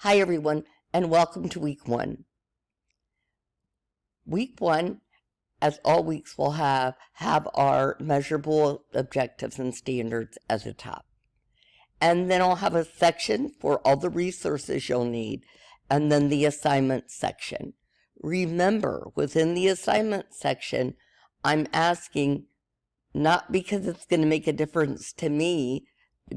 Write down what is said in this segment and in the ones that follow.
Hi everyone, and welcome to week 1. Week 1, as all weeks will have our measurable objectives and standards at the top. And then I'll have a section for all the resources you'll need, and then the assignment section. Remember, within the assignment section, I'm asking, not because it's going to make a difference to me,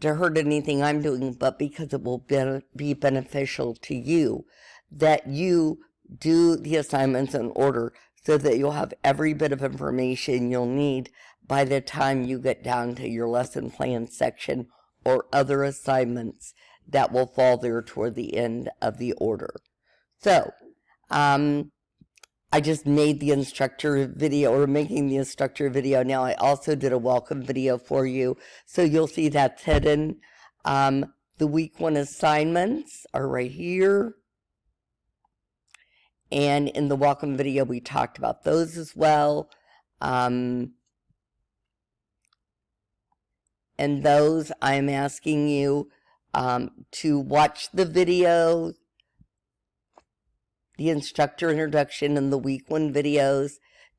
to hurt anything I'm doing, but because it will be beneficial to you, that you do the assignments in order so that you'll have every bit of information you'll need by the time you get down to your lesson plan section or other assignments that will fall there toward the end of the order. So, I just made the instructor video, or making the instructor video now. I also did a welcome video for you, so you'll see that's hidden. The week 1 assignments are right here. And in the welcome video, we talked about those as well. And those, I'm asking you to watch the video, the instructor introduction and the week 1 videos,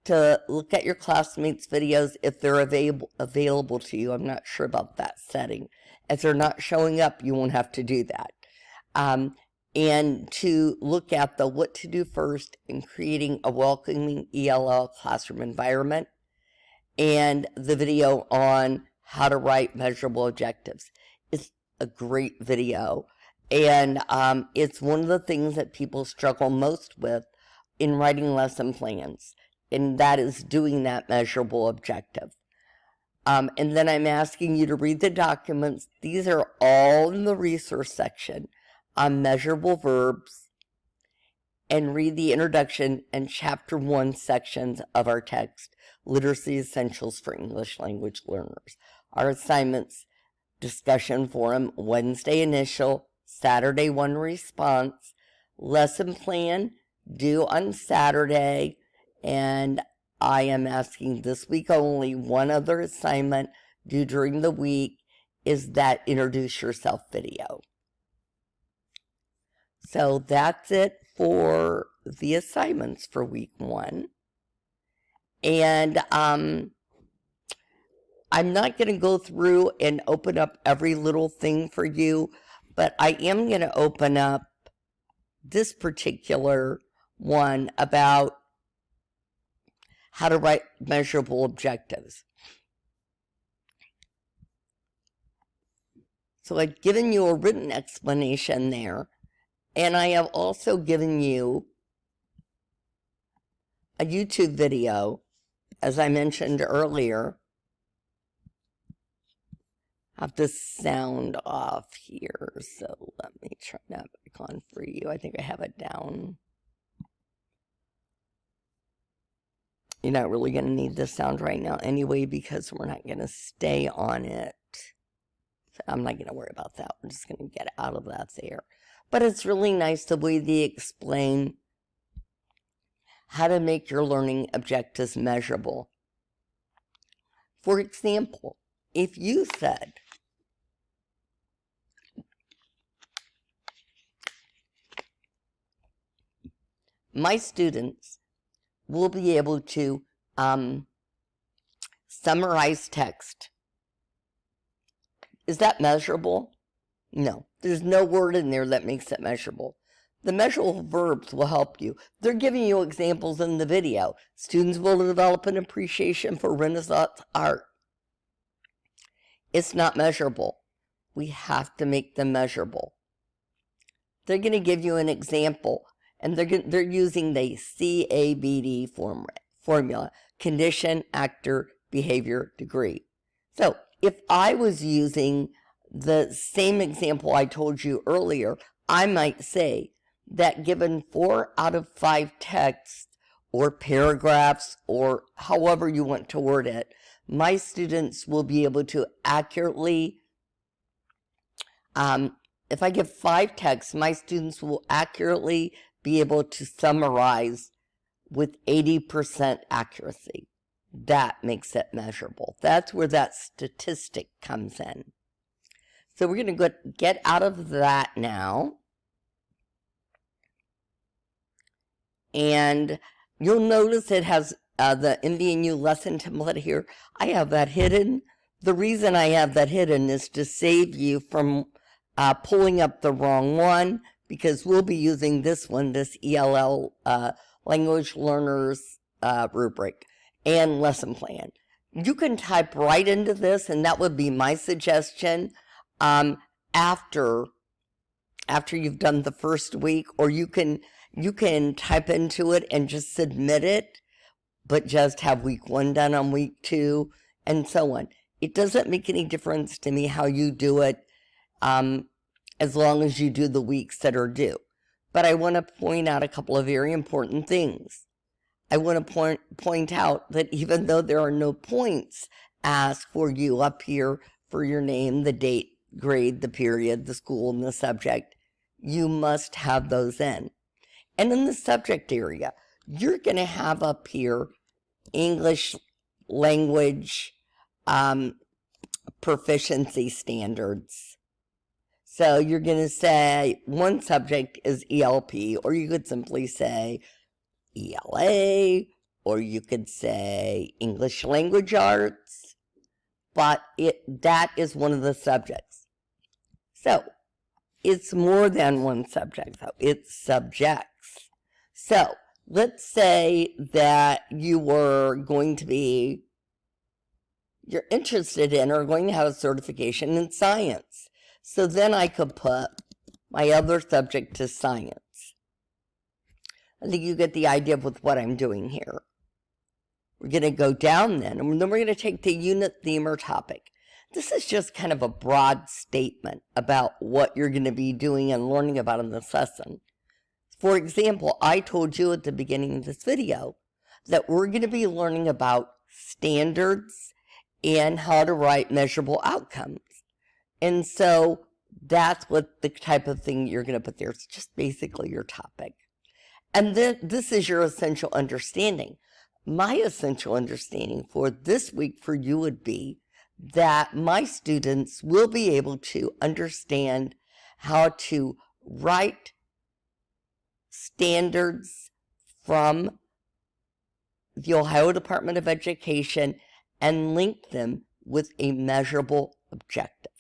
to look at your classmates' videos if they're available to you. I'm not sure about that setting. If they're not showing up, you won't have to do that. And to look at the what to do first in creating a welcoming ELL classroom environment, and the video on how to write measurable objectives. It's a great video. And it's one of the things that people struggle most with in writing lesson plans, and that is doing that measurable objective. And then I'm asking you to read the documents. These are all in the resource section on measurable verbs, and read the introduction and chapter 1 sections of our text, Literacy Essentials for English Language Learners. Our assignments: discussion forum, Wednesday initial, Saturday 1 response, lesson plan due on Saturday, and I am asking this week only one other assignment due during the week, is that introduce yourself video. So that's it for the assignments for week 1. And I'm not going to go through and open up every little thing for you, but I am going to open up this particular one about how to write measurable objectives. So I've given you a written explanation there, and I have also given you a YouTube video, as I mentioned earlier. I have the sound off here, so let me turn that back on for you. I think I have it down. You're not really going to need the sound right now anyway, because we're not going to stay on it. So I'm not going to worry about that. We're just going to get out of that there. But it's really nice the way they explain how to make your learning objectives measurable. For example, if you said, my students will be able to summarize text. Is that measurable? No. There's no word in there that makes it measurable. The measurable verbs will help you. They're giving you examples in the video. Students will develop an appreciation for Renaissance art. It's not measurable. We have to make them measurable. They're going to give you an example, and they're using the CABD formula: condition, actor, behavior, degree. So if I was using the same example I told you earlier, I might say that given 4 out of 5 texts or paragraphs, or however you want to word it, my students will be able to accurately, if I give 5 texts, my students will accurately be able to summarize with 80% accuracy. That makes it measurable. That's where that statistic comes in. So we're going to get out of that now. And you'll notice it has the MVNU lesson template here. I have that hidden. The reason I have that hidden is to save you from pulling up the wrong one, because we'll be using this one, this ELL Language Learners rubric and lesson plan. You can type right into this, and that would be my suggestion after you've done the first week, or you can type into it and just submit it, but just have week 1 done on week 2, and so on. It doesn't make any difference to me how you do it, as long as you do the weeks that are due. But I want to point out a couple of very important things. I want to point out that even though there are no points asked for you up here for your name, the date, grade, the period, the school, and the subject, you must have those in. And in the subject area, you're going to have up here English language proficiency standards. So you're going to say one subject is ELP, or you could simply say ELA, or you could say English language arts, but that is one of the subjects. So it's more than one subject, though. It's subjects. So let's say that you're interested in or going to have a certification in science. So then I could put my other subject to science. I think you get the idea with what I'm doing here. We're going to go down then, and then we're going to take the unit theme or topic. This is just kind of a broad statement about what you're going to be doing and learning about in this lesson. For example, I told you at the beginning of this video that we're going to be learning about standards and how to write measurable outcomes. And so that's what the type of thing you're going to put there. It's just basically your topic. And then this is your essential understanding. My essential understanding for this week for you would be that my students will be able to understand how to write standards from the Ohio Department of Education and link them with a measurable objective.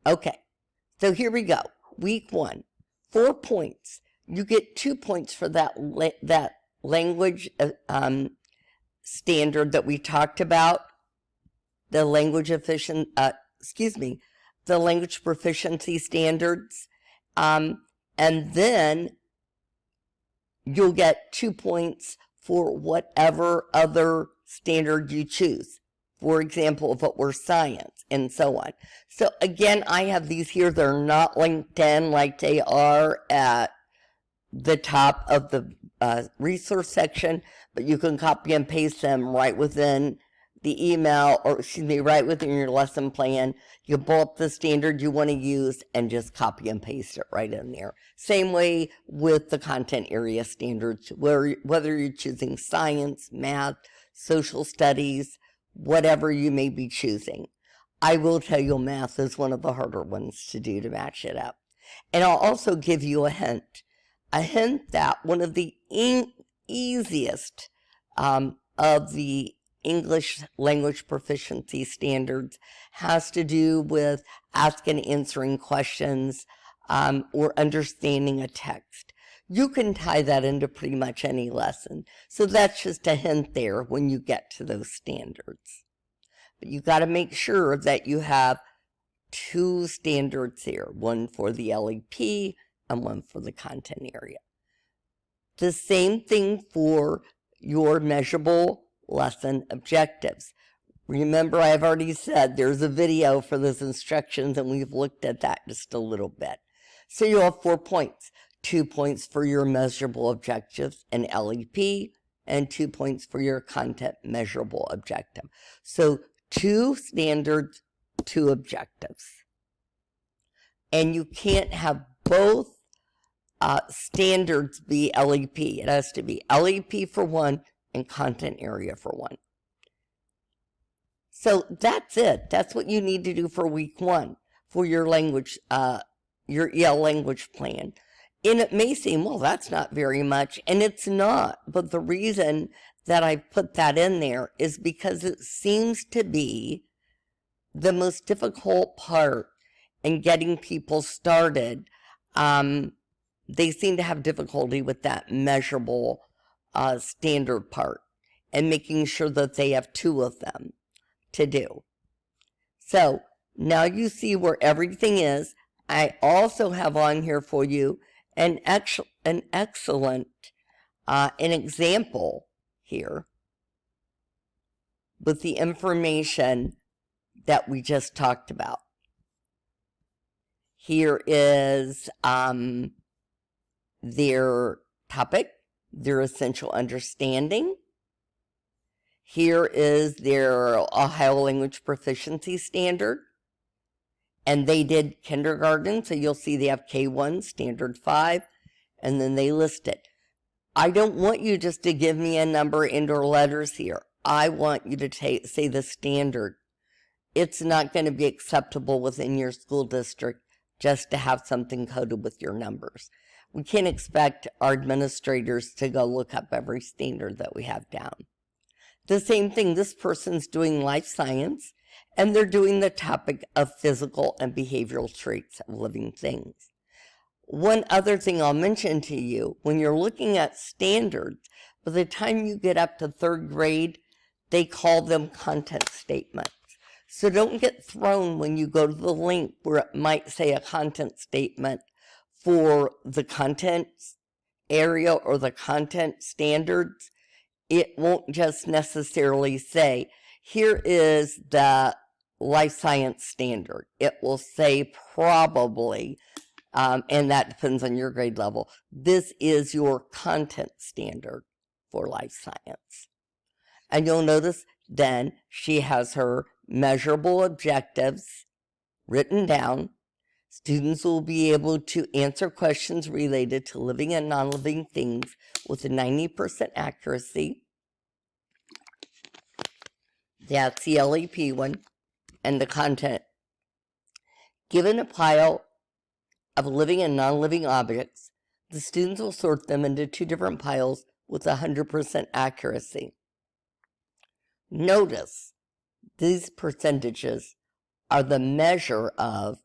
Okay, so here we go. Week 1, 4 points. You get 2 points for that language standard that we talked about, the language proficiency standards, and then you'll get 2 points for whatever other standard you choose. For example, if it were science, and so on. So again, I have these here. They're not linked in like they are at the top of the resource section, but you can copy and paste them right within the email, or right within your lesson plan. You pull up the standard you want to use and just copy and paste it right in there. Same way with the content area standards, whether you're choosing science, math, social studies, whatever you may be choosing. I will tell you math is one of the harder ones to do to match it up. And I'll also give you a hint that one of the easiest of the English language proficiency standards has to do with asking and answering questions or understanding a text. You can tie that into pretty much any lesson. So that's just a hint there when you get to those standards. But you got to make sure that you have 2 standards here, one for the LEP and one for the content area. The same thing for your measurable lesson objectives. Remember, I've already said there's a video for those instructions, and we've looked at that just a little bit. So you'll have 4 points. 2 points for your measurable objectives and LEP, and 2 points for your content measurable objective. So 2 standards, 2 objectives. And you can't have both standards be LEP. It has to be LEP for one and content area for one. So that's it. That's what you need to do for week 1 for your language, your EL language plan. And it may seem, well, that's not very much, and it's not. But the reason that I put that in there is because it seems to be the most difficult part in getting people started. They seem to have difficulty with that measurable standard part and making sure that they have two of them to do. So now you see where everything is. I also have on here for you an excellent an example here with the information that we just talked about. Here is their topic, their essential understanding. Here is their Ohio Language Proficiency Standard. And they did kindergarten, so you'll see they have K1, Standard 5, and then they list it. I don't want you just to give me a number and/or letters here. I want you to say the standard. It's not going to be acceptable within your school district just to have something coded with your numbers. We can't expect our administrators to go look up every standard that we have down. The same thing, this person's doing life science, and they're doing the topic of physical and behavioral traits of living things. One other thing I'll mention to you, when you're looking at standards, by the time you get up to third grade, they call them content statements. So don't get thrown when you go to the link where it might say a content statement for the content area or the content standards. It won't just necessarily say, here is the life science standard. It will say probably, and that depends on your grade level, this is your content standard for life science. And you'll notice then she has her measurable objectives written down. Students will be able to answer questions related to living and non-living things with a 90% accuracy. That's the LEP one. And the content. Given a pile of living and non-living objects, the students will sort them into two different piles with 100% accuracy. Notice these percentages are the measure of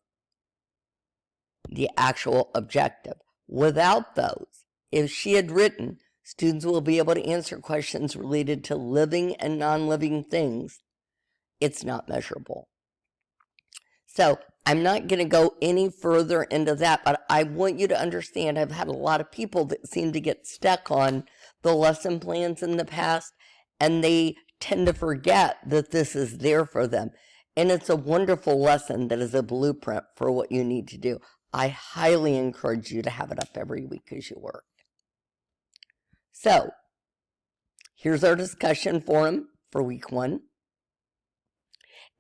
the actual objective. Without those, if she had written, students will be able to answer questions related to living and non-living things, it's not measurable. So I'm not going to go any further into that, but I want you to understand I've had a lot of people that seem to get stuck on the lesson plans in the past, and they tend to forget that this is there for them. And it's a wonderful lesson that is a blueprint for what you need to do. I highly encourage you to have it up every week as you work. So here's our discussion forum for week 1.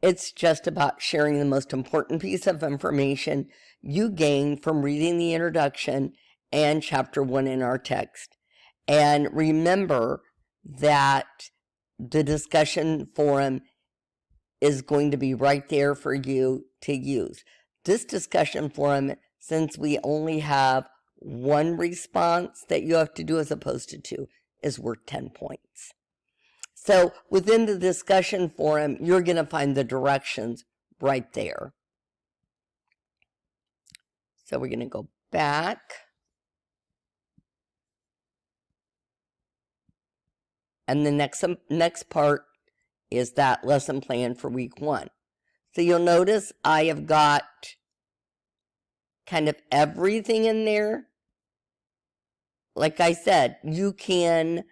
It's just about sharing the most important piece of information you gain from reading the introduction and chapter 1 in our text. And remember that the discussion forum is going to be right there for you to use. This discussion forum, since we only have one response that you have to do as opposed to 2, is worth 10 points. So within the discussion forum, you're going to find the directions right there. So we're going to go back. And the next part is that lesson plan for week 1. So you'll notice I have got kind of everything in there. Like I said, you can,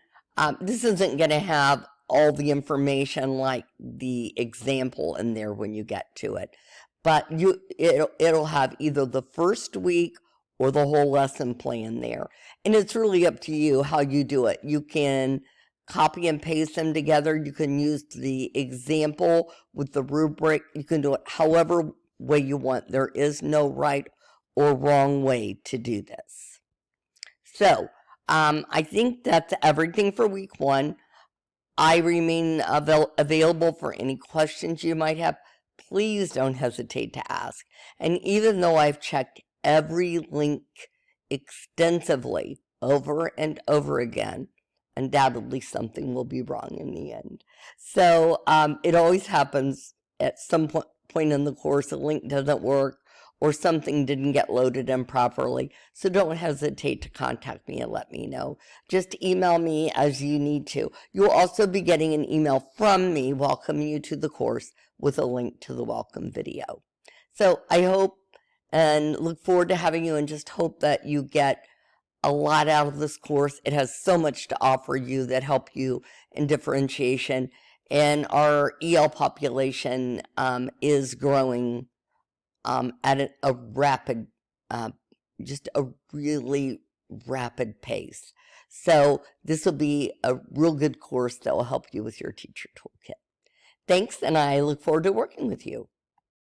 this isn't going to have all the information like the example in there when you get to it. But it'll have either the first week or the whole lesson plan there. And it's really up to you how you do it. You can copy and paste them together. You can use the example with the rubric. You can do it however way you want. There is no right or wrong way to do this. So I think that's everything for week 1. I remain available for any questions you might have. Please don't hesitate to ask. And even though I've checked every link extensively over and over again, undoubtedly something will be wrong in the end. So it always happens at some point in the course. A link doesn't work or something didn't get loaded in properly. So don't hesitate to contact me and let me know. Just email me as you need to. You'll also be getting an email from me welcoming you to the course with a link to the welcome video. So I hope and look forward to having you, and just hope that you get a lot out of this course. It has so much to offer you that help you in differentiation, and our EL population is growing at a rapid, just a really rapid pace. So this will be a real good course that will help you with your teacher toolkit. Thanks, and I look forward to working with you.